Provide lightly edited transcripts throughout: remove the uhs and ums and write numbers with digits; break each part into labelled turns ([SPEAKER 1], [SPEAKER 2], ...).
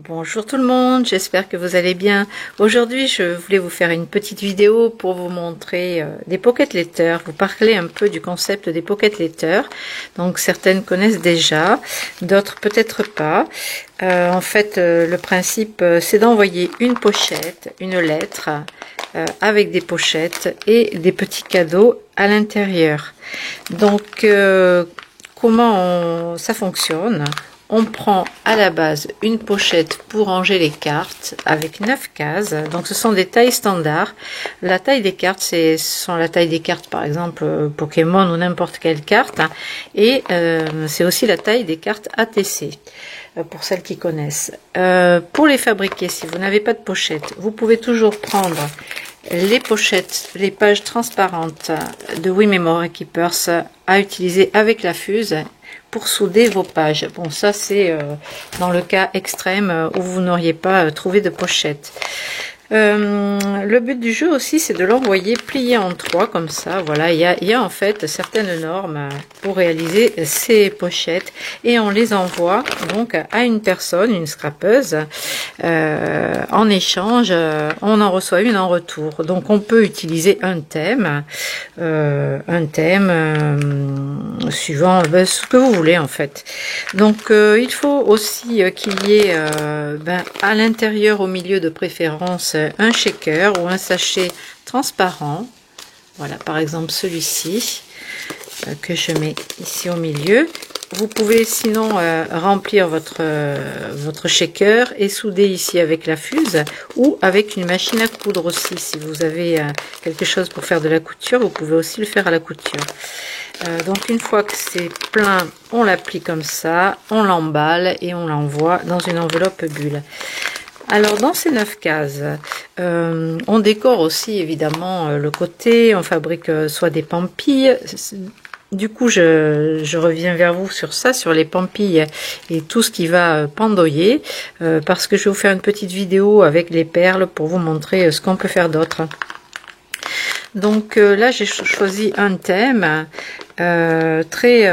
[SPEAKER 1] Bonjour tout le monde, j'espère que vous allez bien. Aujourd'hui, je voulais vous faire une petite vidéo pour vous montrer des pocket letters, vous parler un peu du concept des pocket letters. Donc certaines connaissent déjà, d'autres peut-être pas. En fait, le principe, c'est d'envoyer une pochette, une lettre, avec des pochettes et des petits cadeaux à l'intérieur. Donc, comment ça fonctionne? On prend à la base une pochette pour ranger les cartes avec 9 cases. Donc ce sont des tailles standards. La taille des cartes, ce sont la taille des cartes par exemple Pokémon ou n'importe quelle carte. Et c'est aussi la taille des cartes ATC pour celles qui connaissent. Pour les fabriquer, si vous n'avez pas de pochette, vous pouvez toujours prendre les pochettes, les pages transparentes de We Memory Keepers à utiliser avec la fuse pour souder vos pages. Bon, ça c'est dans le cas extrême où vous n'auriez pas trouvé de pochette. Le but du jeu aussi, c'est de l'envoyer plié en trois comme ça. Voilà, il y a en fait certaines normes pour réaliser ces pochettes et on les envoie donc à une personne, une scrapeuse. En échange, on en reçoit une en retour. Donc on peut utiliser un thème suivant ce que vous voulez en fait. Donc il faut aussi qu'il y ait à l'intérieur, au milieu de préférence, un shaker ou un sachet transparent. Voilà, par exemple celui-ci que je mets ici au milieu. Vous pouvez sinon remplir votre shaker et souder ici avec la fuse ou avec une machine à coudre aussi. Si vous avez quelque chose pour faire de la couture, vous pouvez aussi le faire à la couture. Donc une fois que c'est plein, on l'applique comme ça, on l'emballe et on l'envoie dans une enveloppe bulle. Alors dans ces 9 cases, on décore aussi évidemment le côté, on fabrique soit des pampilles. Du coup, je reviens vers vous sur ça, sur les pampilles et tout ce qui va pendoyer, parce que je vais vous faire une petite vidéo avec les perles pour vous montrer ce qu'on peut faire d'autre. Donc là, j'ai choisi un thème très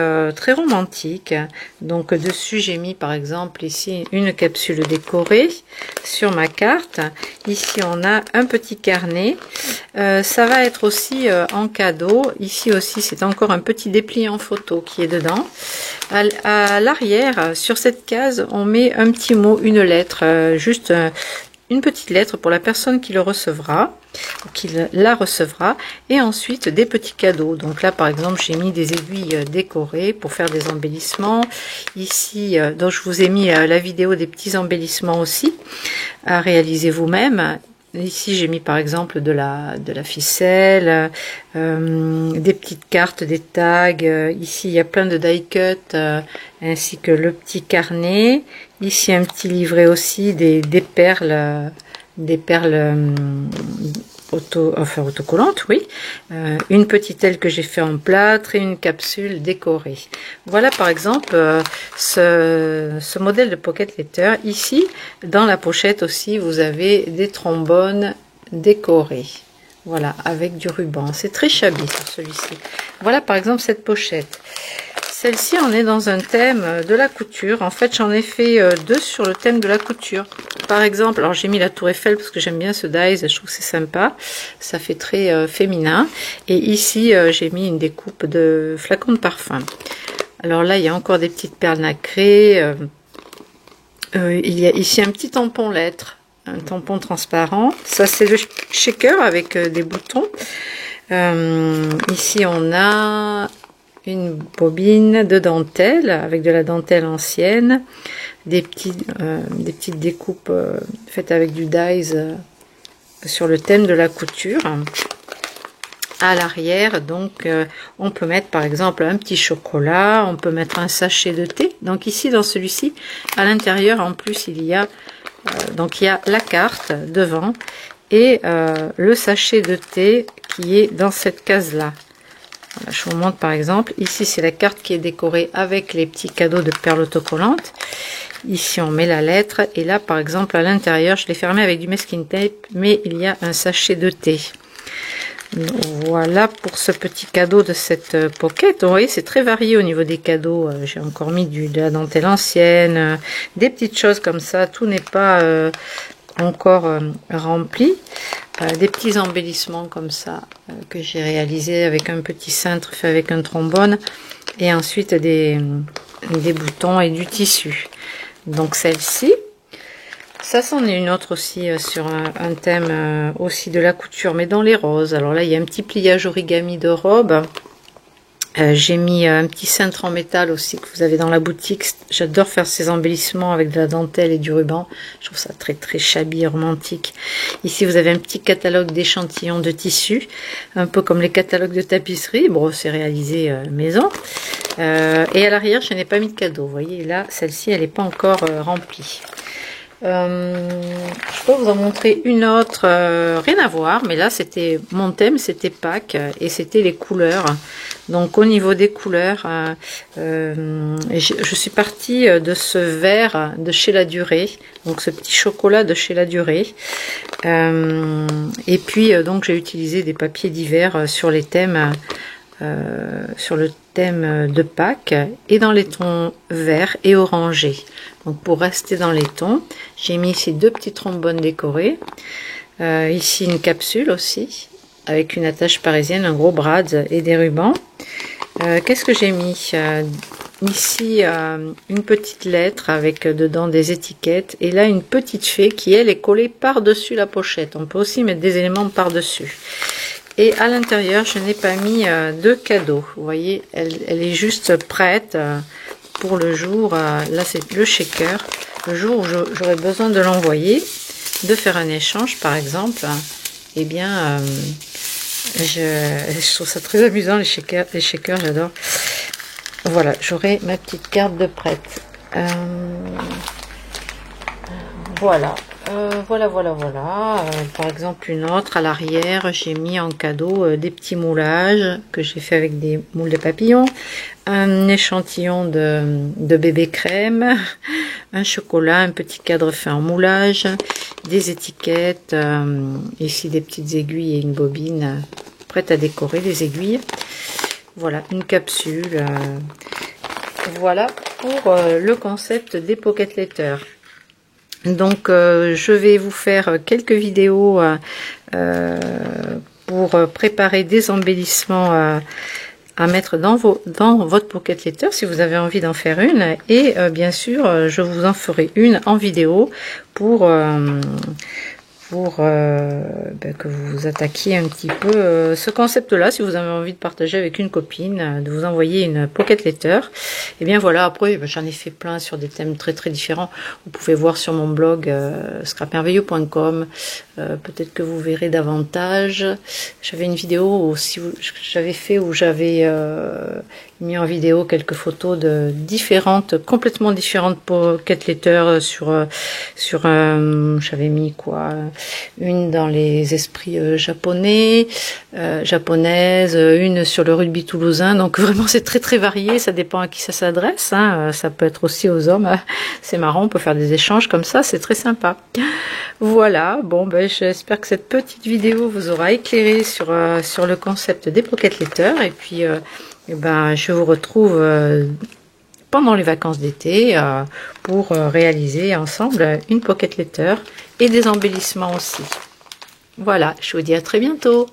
[SPEAKER 1] romantique. Donc dessus, j'ai mis par exemple ici une capsule décorée sur ma carte. Ici, on a un petit carnet. Ça va être aussi en cadeau. Ici aussi, c'est encore un petit dépliant photo qui est dedans. À l'arrière, sur cette case, on met un petit mot, une lettre, juste une petite lettre pour la personne qui le recevra, qui la recevra, et ensuite des petits cadeaux. Donc là, par exemple, j'ai mis des aiguilles décorées pour faire des embellissements. Ici, donc je vous ai mis la vidéo des petits embellissements aussi à réaliser vous-même. Ici, j'ai mis par exemple de la ficelle, des petites cartes, des tags. Ici, il y a plein de die cut, ainsi que le petit carnet. Ici, un petit livret aussi, des perles autocollantes, oui. Une petite aile que j'ai fait en plâtre et une capsule décorée. Voilà par exemple ce modèle de pocket letter. Ici, dans la pochette aussi, vous avez des trombones décorés. Voilà, avec du ruban. C'est très shabby sur celui-ci. Voilà par exemple cette pochette. Celle-ci, on est dans un thème de la couture. En fait, j'en ai fait deux sur le thème de la couture. Par exemple, alors j'ai mis la tour Eiffel parce que j'aime bien ce dies, je trouve que c'est sympa. Ça fait très féminin. Et ici, j'ai mis une découpe de flacons de parfum. Alors là, il y a encore des petites perles nacrées. Il y a ici un petit tampon lettre, un tampon transparent. Ça, c'est le shaker avec des boutons. Ici, on a une bobine de dentelle avec de la dentelle ancienne, des petites découpes faites avec du dies sur le thème de la couture. À l'arrière, donc, on peut mettre par exemple un petit chocolat, on peut mettre un sachet de thé. Donc ici, dans celui-ci, à l'intérieur, en plus, il y a la carte devant et le sachet de thé qui est dans cette case-là. Voilà, je vous montre par exemple, ici c'est la carte qui est décorée avec les petits cadeaux de perles autocollantes. Ici on met la lettre et là par exemple à l'intérieur, je l'ai fermé avec du masking tape, mais il y a un sachet de thé. Voilà pour ce petit cadeau de cette pocket. Vous voyez, c'est très varié au niveau des cadeaux. J'ai encore mis de la dentelle ancienne, des petites choses comme ça. Tout n'est pas encore rempli. Des petits embellissements comme ça que j'ai réalisé avec un petit cintre fait avec un trombone. Et ensuite des boutons et du tissu. Donc celle-ci. Ça, c'en est une autre aussi sur un thème aussi de la couture, mais dans les roses. Alors là, il y a un petit pliage origami de robe. J'ai mis un petit cintre en métal aussi que vous avez dans la boutique. J'adore faire ces embellissements avec de la dentelle et du ruban. Je trouve ça très très shabby et romantique. Ici, vous avez un petit catalogue d'échantillons de tissu, un peu comme les catalogues de tapisserie. Bon, c'est réalisé maison. Et à l'arrière, je n'ai pas mis de cadeau. Vous voyez, là, celle-ci, elle n'est pas encore remplie. Je peux vous en montrer une autre, rien à voir, mais là c'était mon thème, c'était Pâques et c'était les couleurs. Donc au niveau des couleurs, je suis partie de ce vert de chez La Durée, donc ce petit chocolat de chez La Durée. Et puis donc j'ai utilisé des papiers divers sur les thèmes. Sur le thème de Pâques et dans les tons verts et orangés. Donc pour rester dans les tons, j'ai mis ici deux petits trombones décorés, ici une capsule aussi avec une attache parisienne, un gros brad et des rubans. Qu'est-ce que j'ai mis ici une petite lettre avec dedans des étiquettes et là une petite fée qui elle est collée par-dessus la pochette. On peut aussi mettre des éléments par-dessus. Et à l'intérieur, je n'ai pas mis de cadeau. Vous voyez, elle est juste prête pour le jour. Là, c'est le shaker. Le jour où j'aurai besoin de l'envoyer, de faire un échange, par exemple. Eh bien, je trouve ça très amusant, les shakers, j'adore. Voilà, j'aurai ma petite carte de prête. Voilà. Voilà. Par exemple, une autre à l'arrière, j'ai mis en cadeau des petits moulages que j'ai fait avec des moules de papillons, un échantillon de bébé crème, un chocolat, un petit cadre fait en moulage, des étiquettes, ici des petites aiguilles et une bobine prête à décorer, des aiguilles. Voilà, une capsule. Voilà pour le concept des pocket letters. Donc je vais vous faire quelques vidéos pour préparer des embellissements à mettre dans votre pocket letter si vous avez envie d'en faire une et bien sûr je vous en ferai une en vidéo pour que vous vous attaquiez un petit peu ce concept là si vous avez envie de partager avec une copine, de vous envoyer une pocket letter. Et bien voilà, après j'en ai fait plein sur des thèmes très très différents. Vous pouvez voir sur mon blog scrapmerveilleux.com, peut-être que vous verrez davantage. J'avais une vidéo aussi j'avais fait où j'avais mis en vidéo quelques photos de complètement différentes pocket letters j'avais mis quoi, une dans les esprits japonaises, une sur le rugby toulousain. Donc vraiment c'est très très varié, ça dépend à qui ça s'adresse, hein. Ça peut être aussi aux hommes, c'est marrant, on peut faire des échanges comme ça, c'est très sympa. Voilà, bon j'espère que cette petite vidéo vous aura éclairé sur le concept des pocket letters et puis je vous retrouve pendant les vacances d'été pour réaliser ensemble une pocket letter et des embellissements aussi. Voilà, je vous dis à très bientôt.